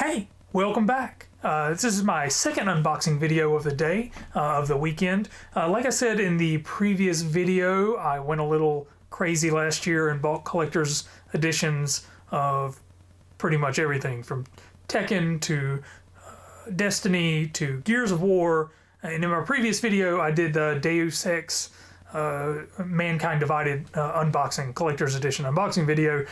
Hey, welcome back. This is my second unboxing video of the day, of the weekend. Like I said in the previous video, I went a little crazy last year and bought collector's editions of pretty much everything from Tekken to Destiny to Gears of War. And in my previous video, I did the Deus Ex Mankind Divided unboxing, collector's edition unboxing video,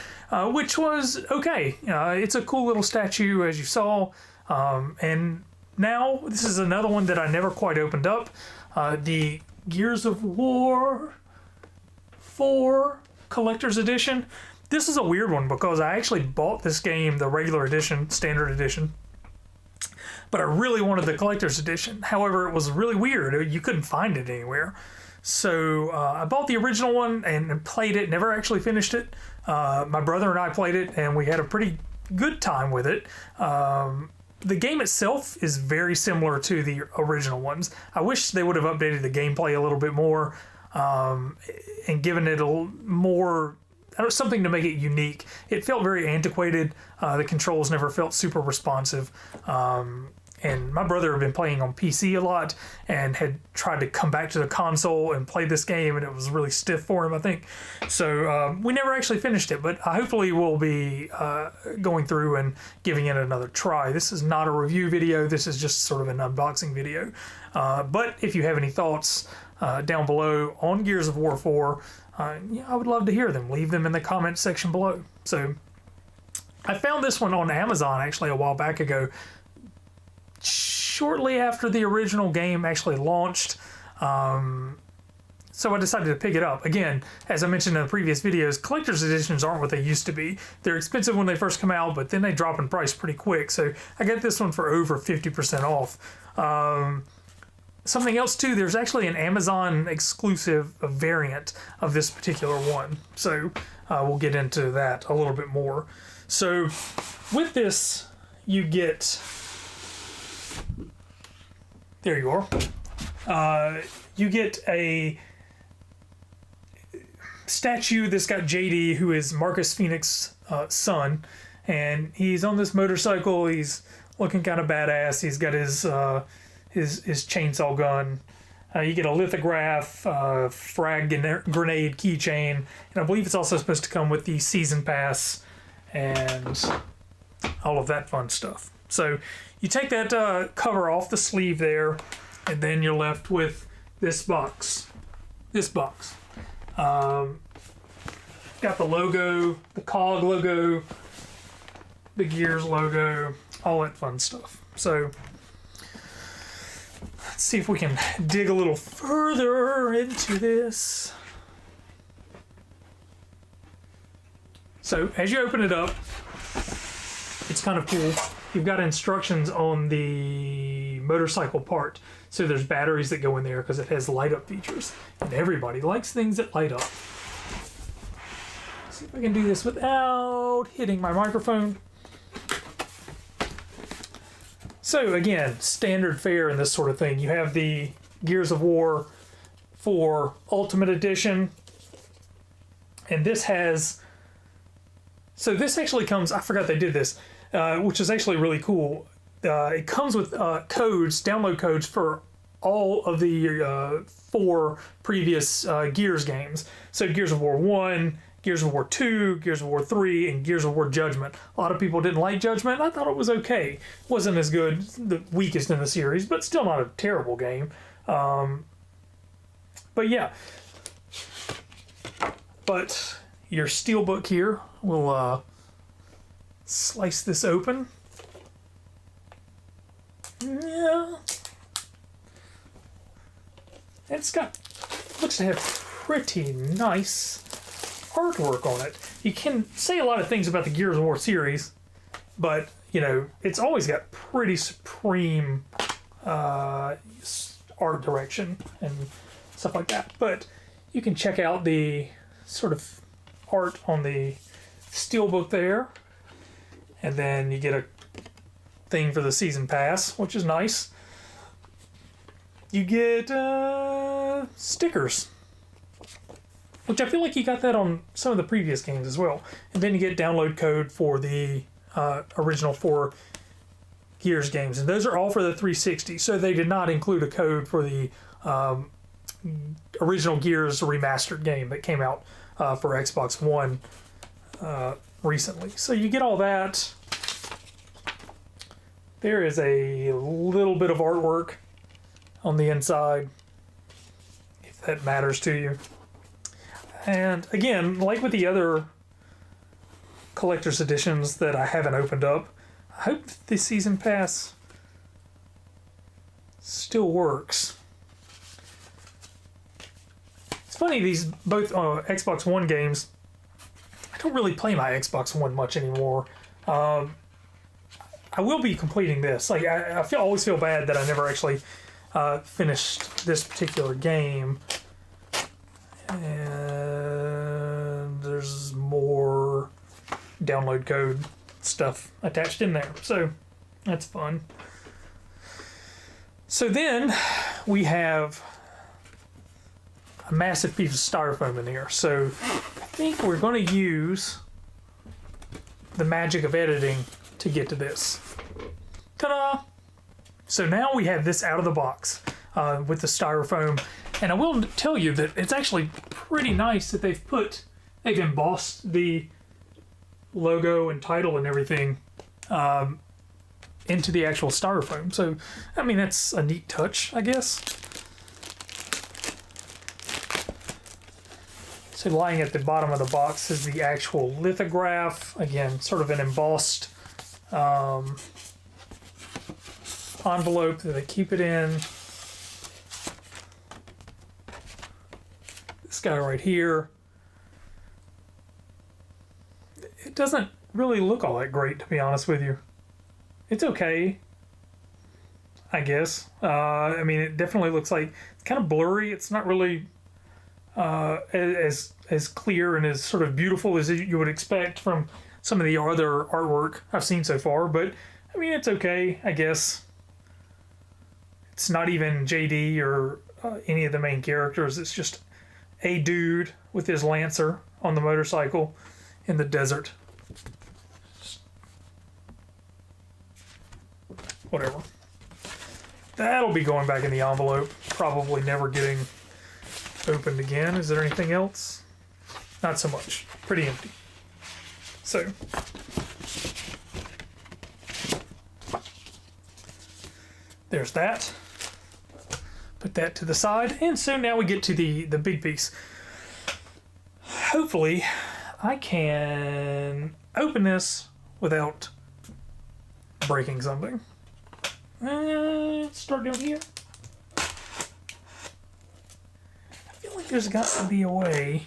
which was okay. It's a cool little statue, as you saw. And now this is another one that I never quite opened up. The Gears of War 4 collector's edition. This is a weird one because I actually bought this game, the regular edition, standard edition, but I really wanted the collector's edition. However, it was really weird. You couldn't find it anywhere. So I bought the original one and played it, never actually finished it. My brother and I played it and we had a pretty good time with it. The game itself is very similar to the original ones. I wish they would have updated the gameplay a little bit more and given it a more, something to make it unique. It felt very antiquated. The controls never felt super responsive. And my brother had been playing on PC a lot and had tried to come back to the console and play this game, and it was really stiff for him, I think. So we never actually finished it, but hopefully we'll be going through and giving it another try. This is not a review video. This is just sort of an unboxing video. But if you have any thoughts down below on Gears of War 4, yeah, I would love to hear them. Leave them in the comment section below. So I found this one on Amazon actually a while back ago, shortly after the original game actually launched. So I decided to pick it up. Again, as I mentioned in the previous videos, collector's editions aren't what they used to be. They're expensive when they first come out, but then they drop in price pretty quick. So I got this one for over 50% off. Something else too, there's actually an Amazon exclusive variant of this particular one. So we'll get into that a little bit more. So with this, you get, there you are. You get a statue that's got JD, who is Marcus Phoenix's son, and he's on this motorcycle. He's looking kind of badass. He's got his chainsaw gun. You get a lithograph, frag grenade keychain, and I believe it's also supposed to come with the season pass and all of that fun stuff. So you take that cover off the sleeve there, and then you're left with this box. This box. Got the logo, the COG logo, the Gears logo, all that fun stuff. So let's see if we can dig a little further into this. So as you open it up, it's kind of cool. You've got instructions on the motorcycle part. So there's batteries that go in there because it has light up features. And everybody likes things that light up. Let's see if I can do this without hitting my microphone. So again, standard fare in this sort of thing. You have the Gears of War 4 Ultimate Edition. And this has, so this actually comes, I forgot they did this, which is actually really cool. It comes with codes, download codes for all of the 4 previous Gears games. So Gears of War 1, Gears of War 2, Gears of War 3, and Gears of War Judgment. A lot of people didn't like Judgment. I thought it was okay. Wasn't as good, the weakest in the series, but still not a terrible game. But yeah. But your steelbook here will slice this open. Yeah. It's got, looks to have pretty nice artwork on it. You can say a lot of things about the Gears of War series, but you know, it's always got pretty supreme art direction and stuff like that. But you can check out the sort of art on the steelbook there, and then you get a thing for the season pass, which is nice. You get stickers, which I feel like you got that on some of the previous games as well. And then you get download code for the original 4 Gears games, and those are all for the 360. So they did not include a code for the original Gears remastered game that came out for Xbox One recently. So you get all that. There is a little bit of artwork on the inside, if that matters to you. And again, like with the other collector's editions that I haven't opened up, I hope this season pass still works. It's funny, these both Xbox One games, I don't really play my Xbox One much anymore. I will be completing this. Like I always feel bad that I never actually finished this particular game. And there's more download code stuff attached in there, so that's fun. So then we have a massive piece of styrofoam in here, so I think we're going to use the magic of editing to get to this. Ta-da! So now we have this out of the box with the styrofoam, and I will tell you that it's actually pretty nice that they've embossed the logo and title and everything into the actual styrofoam. So, I mean, that's a neat touch, I guess. So lying at the bottom of the box is the actual lithograph. Again, sort of an embossed envelope that they keep it in. This guy right here. It doesn't really look all that great, to be honest with you. It's okay, I guess. I mean, it definitely looks like it's kind of blurry. It's not really as clear and as sort of beautiful as you would expect from some of the other artwork I've seen so far. But I mean, it's okay, I guess. It's not even JD or any of the main characters. It's just a dude with his Lancer on the motorcycle in the desert. Whatever. That'll be going back in the envelope. Probably never getting opened again. Is there anything else? Not so much. Pretty empty. So. There's that. Put that to the side. And so now we get to the big piece. Hopefully, I can open this without breaking something. Let's start down here. I feel like there's got to be a way.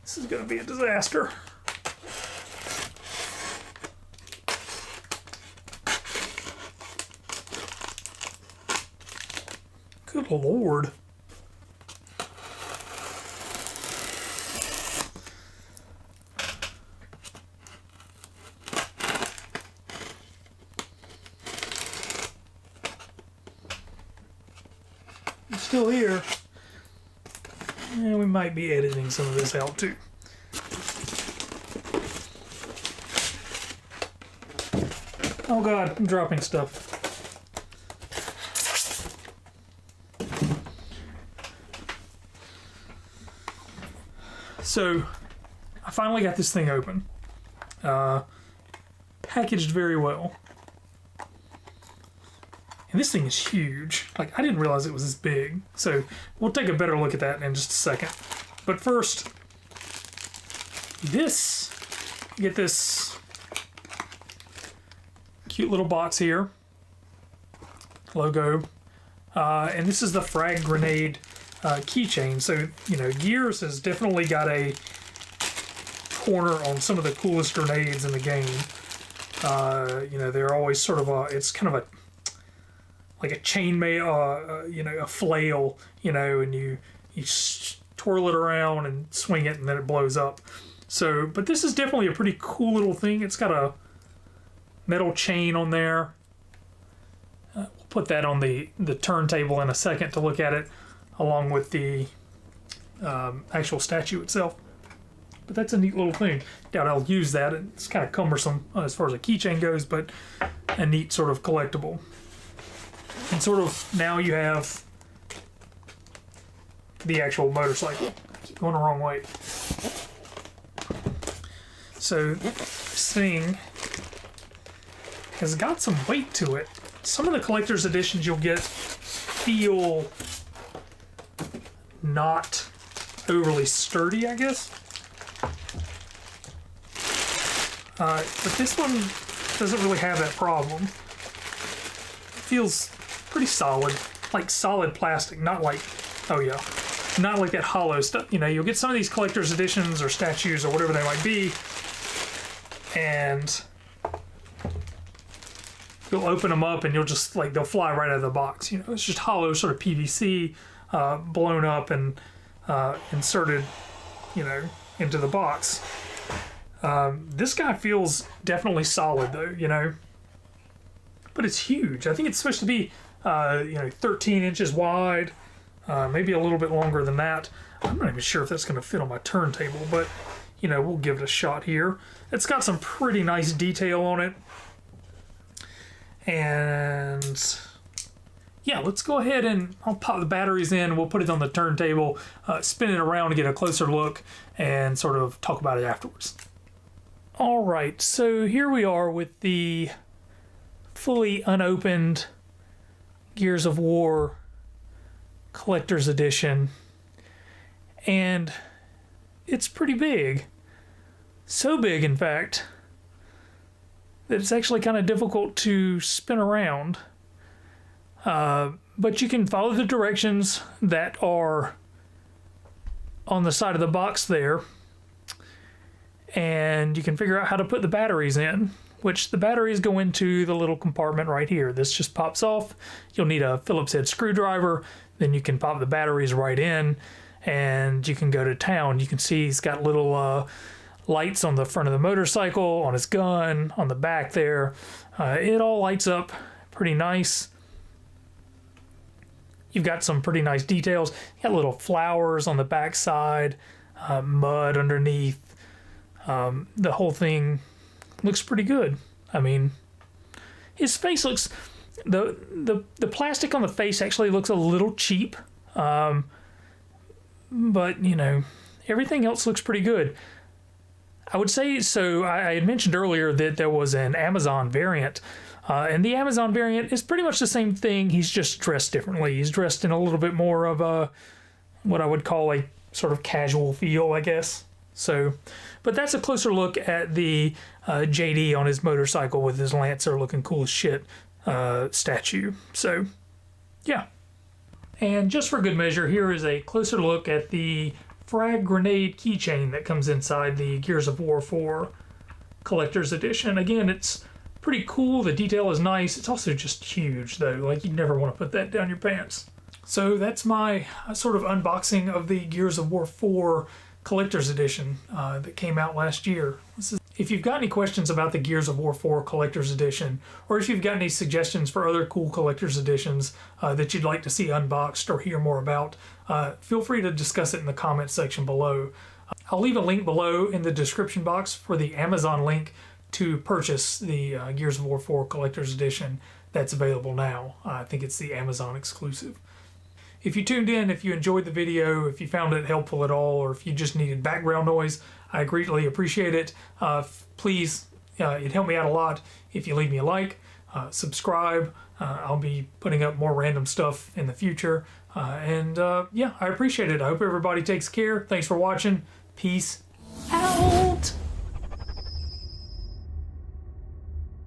This is going to be a disaster. Good Lord. Still here. And we might be editing some of this out too. Oh God, I'm dropping stuff. So, I finally got this thing open. Packaged very well. And this thing is huge. Like, I didn't realize it was this big. So we'll take a better look at that in just a second. But first, get this cute little box here. Logo. And this is the Frag Grenade keychain. So, you know, Gears has definitely got a corner on some of the coolest grenades in the game. You know, they're always sort of it's kind of like a chainmail, you know, a flail, you know, and you twirl it around and swing it and then it blows up. So, but this is definitely a pretty cool little thing. It's got a metal chain on there. We'll put that on the turntable in a second to look at it, along with the actual statue itself. But that's a neat little thing. Doubt I'll use that. It's kind of cumbersome as far as a keychain goes, but a neat sort of collectible. And sort of now you have the actual motorcycle. I keep going the wrong way. So this thing has got some weight to it. Some of the collector's editions you'll get feel not overly sturdy, I guess. But this one doesn't really have that problem. It feels pretty solid, like solid plastic, not like, oh yeah, not like that hollow stuff. You know, you'll get some of these collector's editions or statues or whatever they might be, and you'll open them up and you'll just, like, they'll fly right out of the box. You know, it's just hollow sort of PVC, blown up and inserted, you know, into the box. This guy feels definitely solid though, you know, but it's huge. I think it's supposed to be, you know, 13 inches wide, maybe a little bit longer than that. I'm not even sure if that's going to fit on my turntable, but, you know, we'll give it a shot here. It's got some pretty nice detail on it. And yeah, let's go ahead and I'll pop the batteries in. We'll put it on the turntable, spin it around to get a closer look and sort of talk about it afterwards. All right, so here we are with the fully unopened Gears of War Collector's Edition, and it's pretty big. So big, in fact, that it's actually kind of difficult to spin around. But you can follow the directions that are on the side of the box there, and you can figure out how to put the batteries in, which the batteries go into the little compartment right here. This just pops off. You'll need a Phillips head screwdriver. Then you can pop the batteries right in, and you can go to town. You can see he's got little lights on the front of the motorcycle, on his gun, on the back there. It all lights up pretty nice. You've got some pretty nice details. You got little flowers on the back side, mud underneath. The whole thing looks pretty good. I mean, his face looks, the plastic on the face actually looks a little cheap, but you know, everything else looks pretty good. I would say, so I had mentioned earlier that there was an Amazon variant, and the Amazon variant is pretty much the same thing. He's just dressed differently. He's dressed in a little bit more of a, what I would call a sort of casual feel, I guess. So, but that's a closer look at the JD on his motorcycle with his Lancer looking cool as shit statue. So, yeah. And just for good measure, here is a closer look at the frag grenade keychain that comes inside the Gears of War 4 Collector's Edition. Again, it's pretty cool. The detail is nice. It's also just huge, though. Like, you'd never want to put that down your pants. So that's my sort of unboxing of the Gears of War 4 Collector's Edition that came out last year. If you've got any questions about the Gears of War 4 Collector's Edition, or if you've got any suggestions for other cool Collector's Editions that you'd like to see unboxed or hear more about, feel free to discuss it in the comments section below. I'll leave a link below in the description box for the Amazon link to purchase the Gears of War 4 Collector's Edition that's available now. I think it's the Amazon exclusive. If you tuned in, if you enjoyed the video, if you found it helpful at all, or if you just needed background noise, I greatly appreciate it. Please, it'd help me out a lot if you leave me a like, subscribe. I'll be putting up more random stuff in the future. Yeah, I appreciate it. I hope everybody takes care. Thanks for watching. Peace out.